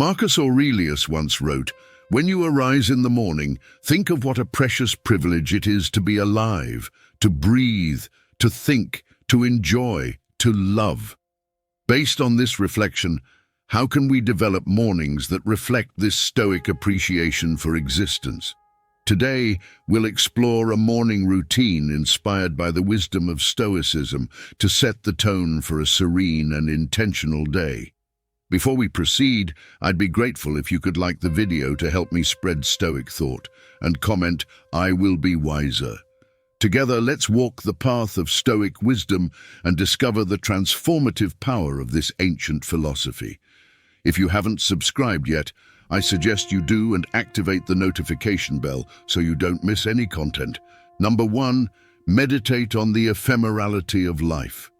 Marcus Aurelius once wrote, "When you arise in the morning, think of what a precious privilege it is to be alive, to breathe, to think, to enjoy, to love." Based on this reflection, how can we develop mornings that reflect this Stoic appreciation for existence? Today, we'll explore a morning routine inspired by the wisdom of Stoicism to set the tone for a serene and intentional day. Before we proceed, I'd be grateful if you could like the video to help me spread Stoic thought, and comment, "I will be wiser." Together, let's walk the path of Stoic wisdom and discover the transformative power of this ancient philosophy. If you haven't subscribed yet, I suggest you do and activate the notification bell so you don't miss any content. Number 1, meditate on the ephemerality of life.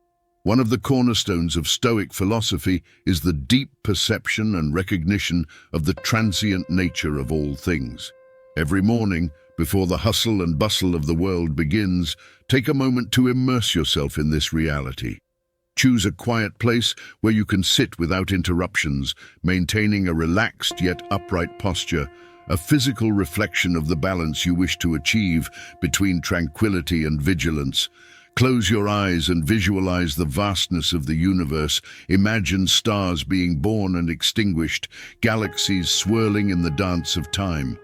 One of the cornerstones of Stoic philosophy is the deep perception and recognition of the transient nature of all things. Every morning, before the hustle and bustle of the world begins, take a moment to immerse yourself in this reality. Choose a quiet place where you can sit without interruptions, maintaining a relaxed yet upright posture, a physical reflection of the balance you wish to achieve between tranquility and vigilance. Close your eyes and visualize the vastness of the universe. Imagine stars being born and extinguished, galaxies swirling in the dance of time.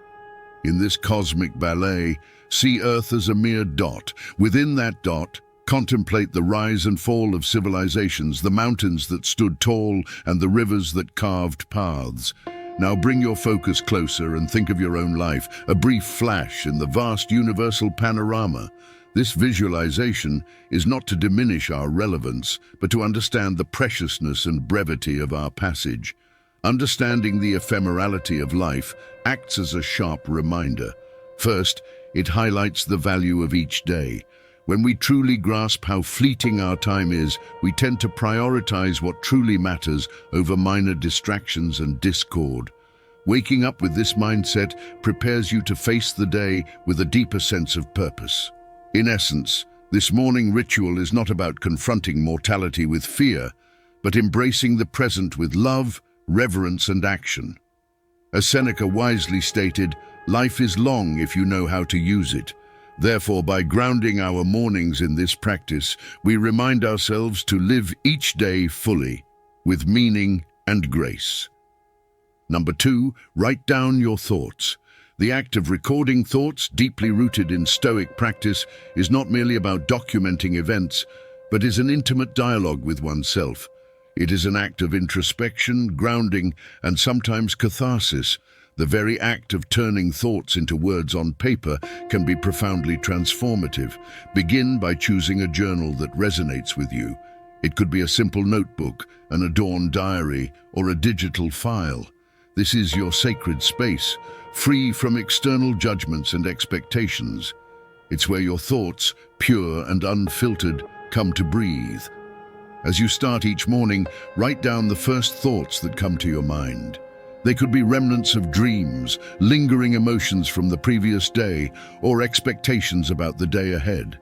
In this cosmic ballet, see Earth as a mere dot. Within that dot, contemplate the rise and fall of civilizations, the mountains that stood tall and the rivers that carved paths. Now bring your focus closer and think of your own life, a brief flash in the vast universal panorama. This visualization is not to diminish our relevance, but to understand the preciousness and brevity of our passage. Understanding the ephemerality of life acts as a sharp reminder. First, it highlights the value of each day. When we truly grasp how fleeting our time is, we tend to prioritize what truly matters over minor distractions and discord. Waking up with this mindset prepares you to face the day with a deeper sense of purpose. In essence, this morning ritual is not about confronting mortality with fear, but embracing the present with love, reverence, and action. As Seneca wisely stated, life is long if you know how to use it. Therefore, by grounding our mornings in this practice, we remind ourselves to live each day fully, with meaning and grace. Number 2, write down your thoughts. The act of recording thoughts, deeply rooted in Stoic practice, is not merely about documenting events, but is an intimate dialogue with oneself. It is an act of introspection, grounding, and sometimes catharsis. The very act of turning thoughts into words on paper can be profoundly transformative. Begin by choosing a journal that resonates with you. It could be a simple notebook, an adorned diary, or a digital file. This is your sacred space, free from external judgments and expectations. It's where your thoughts, pure and unfiltered, come to breathe. As you start each morning, write down the first thoughts that come to your mind. They could be remnants of dreams, lingering emotions from the previous day, or expectations about the day ahead.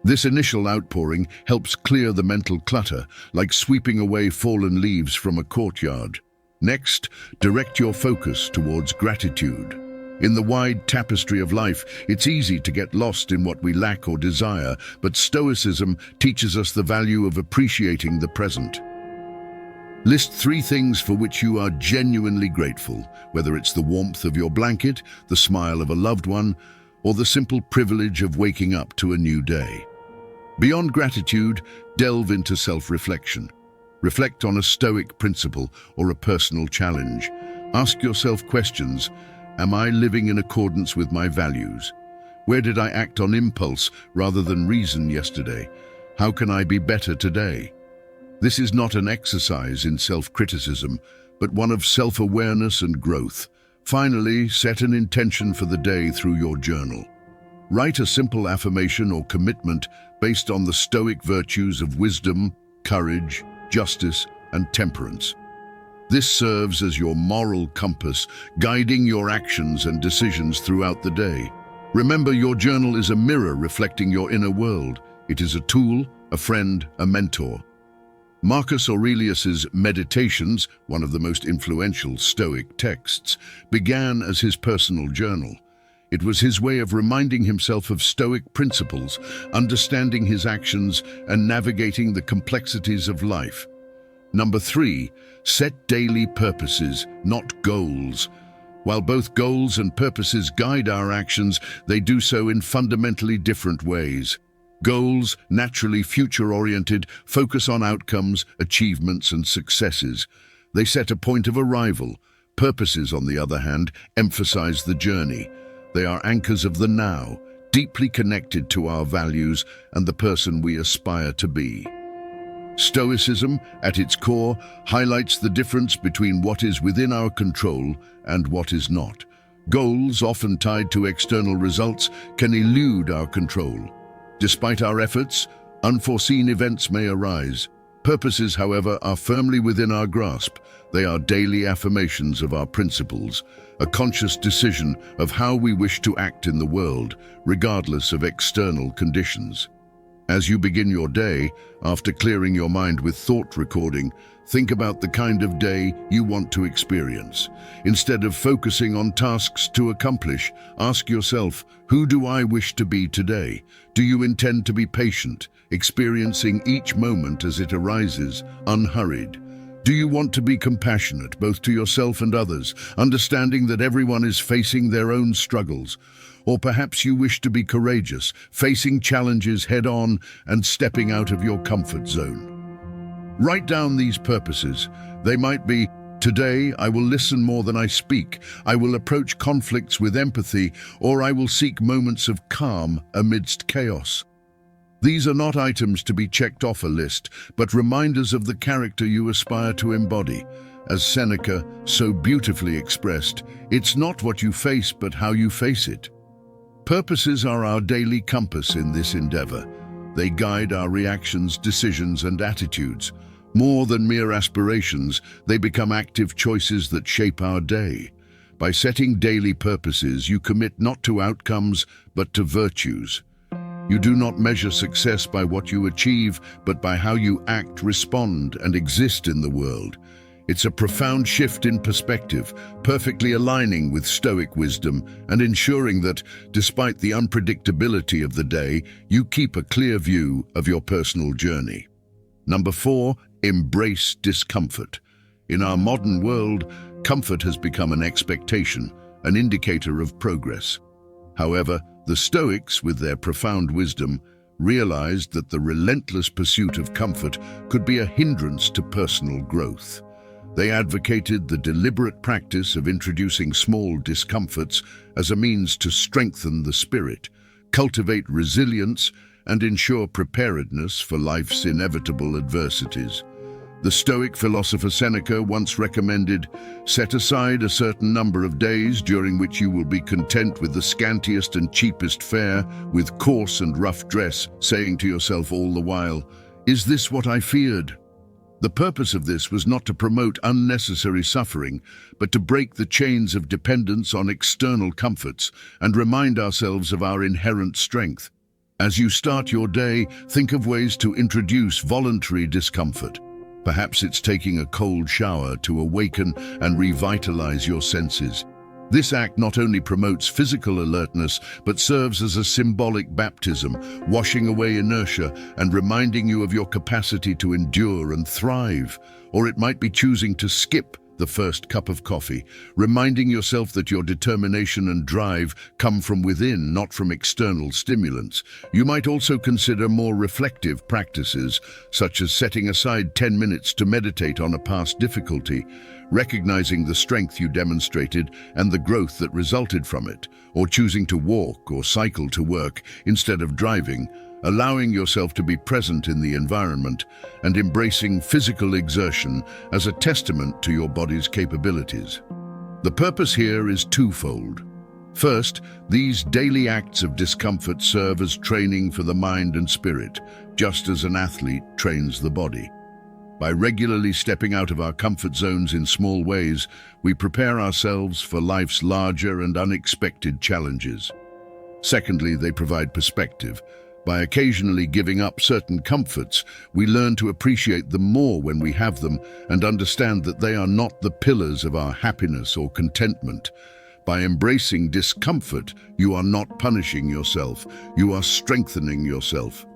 This initial outpouring helps clear the mental clutter, like sweeping away fallen leaves from a courtyard. Next, direct your focus towards gratitude. In the wide tapestry of life, it's easy to get lost in what we lack or desire, but Stoicism teaches us the value of appreciating the present. List 3 things for which you are genuinely grateful, whether it's the warmth of your blanket, the smile of a loved one, or the simple privilege of waking up to a new day. Beyond gratitude, delve into self-reflection. Reflect on a Stoic principle or a personal challenge. Ask yourself questions. Am I living in accordance with my values? Where did I act on impulse rather than reason yesterday? How can I be better today? This is not an exercise in self-criticism, but one of self-awareness and growth. Finally, set an intention for the day through your journal. Write a simple affirmation or commitment based on the Stoic virtues of wisdom, courage, justice, and temperance. This serves as your moral compass, guiding your actions and decisions throughout the day. Remember, your journal is a mirror reflecting your inner world. It is a tool, a friend, a mentor. Marcus Aurelius's Meditations, one of the most influential Stoic texts, began as his personal journal. It was his way of reminding himself of Stoic principles, understanding his actions, and navigating the complexities of life. Number 3, set daily purposes, not goals. While both goals and purposes guide our actions, they do so in fundamentally different ways. Goals, naturally future-oriented, focus on outcomes, achievements, and successes. They set a point of arrival. Purposes, on the other hand, emphasize the journey. They are anchors of the now, deeply connected to our values and the person we aspire to be. Stoicism, at its core, highlights the difference between what is within our control and what is not. Goals, often tied to external results, can elude our control. Despite our efforts, unforeseen events may arise. Purposes, however, are firmly within our grasp. They are daily affirmations of our principles, a conscious decision of how we wish to act in the world, regardless of external conditions. As you begin your day, after clearing your mind with thought recording, think about the kind of day you want to experience. Instead of focusing on tasks to accomplish, ask yourself, who do I wish to be today? Do you intend to be patient, experiencing each moment as it arises, unhurried? Do you want to be compassionate, both to yourself and others, understanding that everyone is facing their own struggles? Or perhaps you wish to be courageous, facing challenges head-on and stepping out of your comfort zone. Write down these purposes. They might be, today I will listen more than I speak, I will approach conflicts with empathy, or I will seek moments of calm amidst chaos. These are not items to be checked off a list, but reminders of the character you aspire to embody. As Seneca so beautifully expressed, it's not what you face, but how you face it. Purposes are our daily compass in this endeavor. They guide our reactions, decisions, and attitudes. More than mere aspirations, they become active choices that shape our day. By setting daily purposes, you commit not to outcomes, but to virtues. You do not measure success by what you achieve, but by how you act, respond, and exist in the world. It's a profound shift in perspective, perfectly aligning with Stoic wisdom and ensuring that, despite the unpredictability of the day, you keep a clear view of your personal journey. Number 4, embrace discomfort. In our modern world, comfort has become an expectation, an indicator of progress. However, the Stoics, with their profound wisdom, realized that the relentless pursuit of comfort could be a hindrance to personal growth. They advocated the deliberate practice of introducing small discomforts as a means to strengthen the spirit, cultivate resilience, and ensure preparedness for life's inevitable adversities. The Stoic philosopher Seneca once recommended, set aside a certain number of days during which you will be content with the scantiest and cheapest fare, with coarse and rough dress, saying to yourself all the while, "Is this what I feared?" The purpose of this was not to promote unnecessary suffering, but to break the chains of dependence on external comforts and remind ourselves of our inherent strength. As you start your day, think of ways to introduce voluntary discomfort. Perhaps it's taking a cold shower to awaken and revitalize your senses. This act not only promotes physical alertness, but serves as a symbolic baptism, washing away inertia and reminding you of your capacity to endure and thrive. Or it might be choosing to skip the first cup of coffee, reminding yourself that your determination and drive come from within, not from external stimulants. You might also consider more reflective practices, such as setting aside 10 minutes to meditate on a past difficulty, recognizing the strength you demonstrated and the growth that resulted from it, or choosing to walk or cycle to work instead of driving, allowing yourself to be present in the environment and embracing physical exertion as a testament to your body's capabilities. The purpose here is twofold. First, these daily acts of discomfort serve as training for the mind and spirit, just as an athlete trains the body. By regularly stepping out of our comfort zones in small ways, we prepare ourselves for life's larger and unexpected challenges. Secondly, they provide perspective. By occasionally giving up certain comforts, we learn to appreciate them more when we have them and understand that they are not the pillars of our happiness or contentment. By embracing discomfort, you are not punishing yourself, you are strengthening yourself.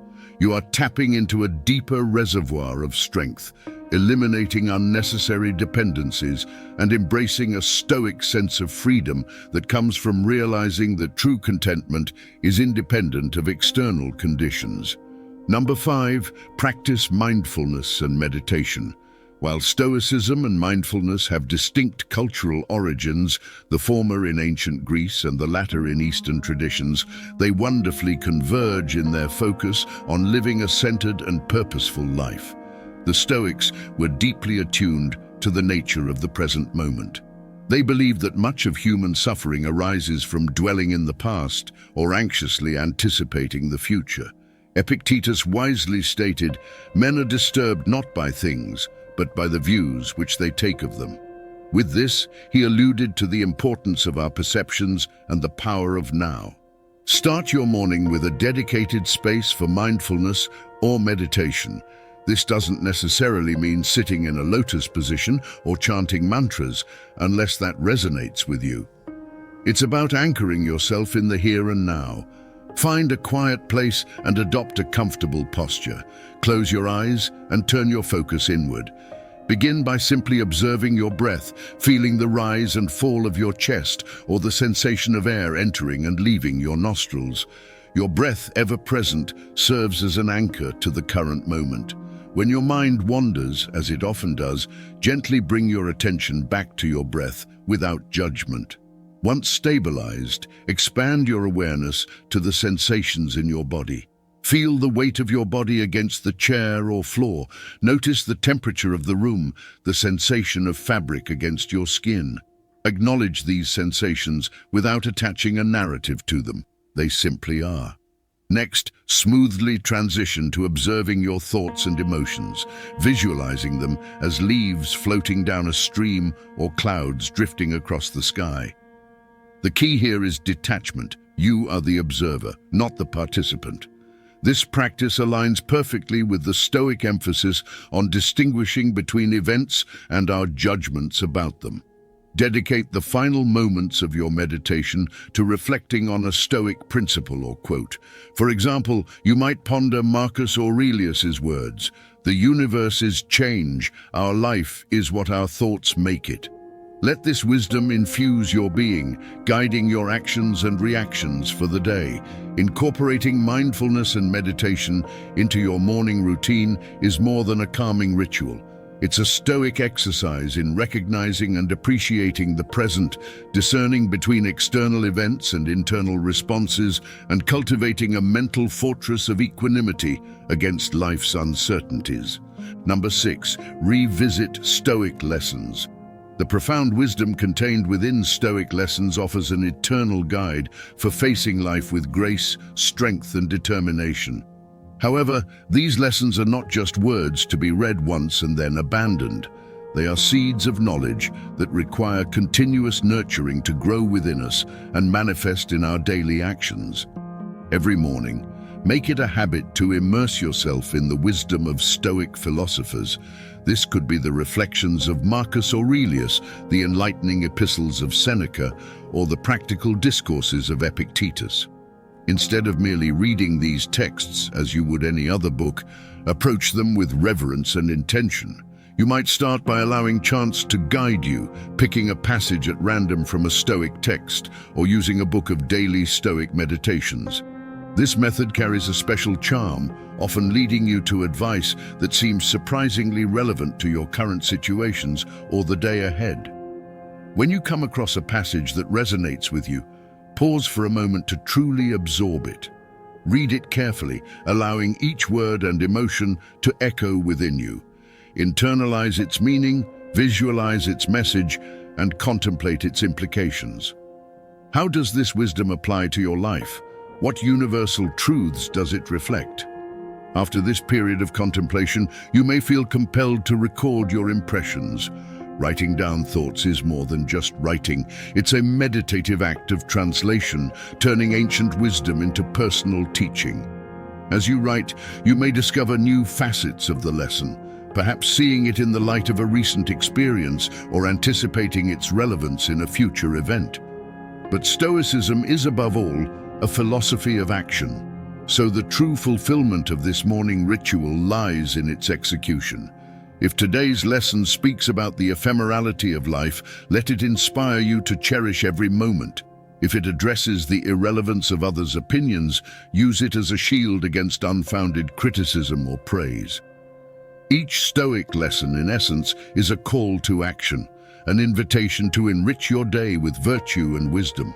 You are tapping into a deeper reservoir of strength, eliminating unnecessary dependencies and embracing a stoic sense of freedom that comes from realizing that true contentment is independent of external conditions. Number 5, practice mindfulness and meditation. While Stoicism and mindfulness have distinct cultural origins, the former in ancient Greece and the latter in Eastern traditions, they wonderfully converge in their focus on living a centered and purposeful life. The Stoics were deeply attuned to the nature of the present moment. They believed that much of human suffering arises from dwelling in the past or anxiously anticipating the future. Epictetus wisely stated, "Men are disturbed not by things, but by the views which they take of them." With this, he alluded to the importance of our perceptions and the power of now. Start your morning with a dedicated space for mindfulness or meditation. This doesn't necessarily mean sitting in a lotus position or chanting mantras, unless that resonates with you. It's about anchoring yourself in the here and now. Find a quiet place and adopt a comfortable posture. Close your eyes and turn your focus inward. Begin by simply observing your breath, feeling the rise and fall of your chest or the sensation of air entering and leaving your nostrils. Your breath, ever present, serves as an anchor to the current moment. When your mind wanders, as it often does, gently bring your attention back to your breath without judgment. Once stabilized, expand your awareness to the sensations in your body. Feel the weight of your body against the chair or floor. Notice the temperature of the room, the sensation of fabric against your skin. Acknowledge these sensations without attaching a narrative to them. They simply are. Next, smoothly transition to observing your thoughts and emotions, visualizing them as leaves floating down a stream or clouds drifting across the sky. The key here is detachment. You are the observer, not the participant. This practice aligns perfectly with the Stoic emphasis on distinguishing between events and our judgments about them. Dedicate the final moments of your meditation to reflecting on a Stoic principle or quote. For example, you might ponder Marcus Aurelius's words, "The universe is change, our life is what our thoughts make it." Let this wisdom infuse your being, guiding your actions and reactions for the day. Incorporating mindfulness and meditation into your morning routine is more than a calming ritual. It's a Stoic exercise in recognizing and appreciating the present, discerning between external events and internal responses, and cultivating a mental fortress of equanimity against life's uncertainties. Number 6, revisit Stoic lessons. The profound wisdom contained within Stoic lessons offers an eternal guide for facing life with grace, strength, and determination. However, these lessons are not just words to be read once and then abandoned. They are seeds of knowledge that require continuous nurturing to grow within us and manifest in our daily actions. Every morning, make it a habit to immerse yourself in the wisdom of Stoic philosophers. This could be the reflections of Marcus Aurelius, the enlightening epistles of Seneca, or the practical discourses of Epictetus. Instead of merely reading these texts as you would any other book, approach them with reverence and intention. You might start by allowing chance to guide you, picking a passage at random from a Stoic text or using a book of daily Stoic meditations. This method carries a special charm, often leading you to advice that seems surprisingly relevant to your current situations or the day ahead. When you come across a passage that resonates with you, pause for a moment to truly absorb it. Read it carefully, allowing each word and emotion to echo within you. Internalize its meaning, visualize its message, and contemplate its implications. How does this wisdom apply to your life? What universal truths does it reflect? After this period of contemplation, you may feel compelled to record your impressions. Writing down thoughts is more than just writing. It's a meditative act of translation, turning ancient wisdom into personal teaching. As you write, you may discover new facets of the lesson, perhaps seeing it in the light of a recent experience or anticipating its relevance in a future event. But Stoicism is, above all, a philosophy of action. So the true fulfillment of this morning ritual lies in its execution. If today's lesson speaks about the ephemerality of life, let it inspire you to cherish every moment. If it addresses the irrelevance of others' opinions, use it as a shield against unfounded criticism or praise. Each Stoic lesson, in essence, is a call to action, an invitation to enrich your day with virtue and wisdom.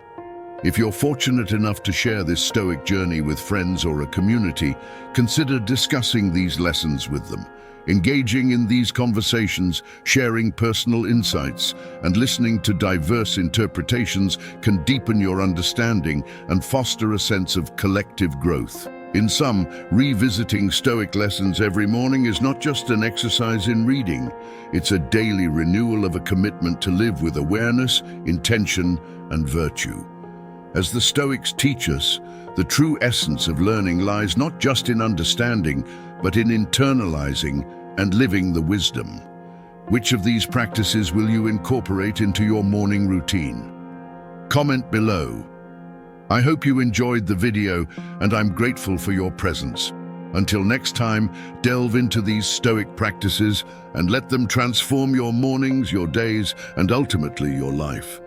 If you're fortunate enough to share this Stoic journey with friends or a community, consider discussing these lessons with them. Engaging in these conversations, sharing personal insights, and listening to diverse interpretations can deepen your understanding and foster a sense of collective growth. In sum, revisiting Stoic lessons every morning is not just an exercise in reading, it's a daily renewal of a commitment to live with awareness, intention, and virtue. As the Stoics teach us, the true essence of learning lies not just in understanding, but in internalizing and living the wisdom. Which of these practices will you incorporate into your morning routine? Comment below. I hope you enjoyed the video, and I'm grateful for your presence. Until next time, delve into these Stoic practices and let them transform your mornings, your days, and ultimately your life.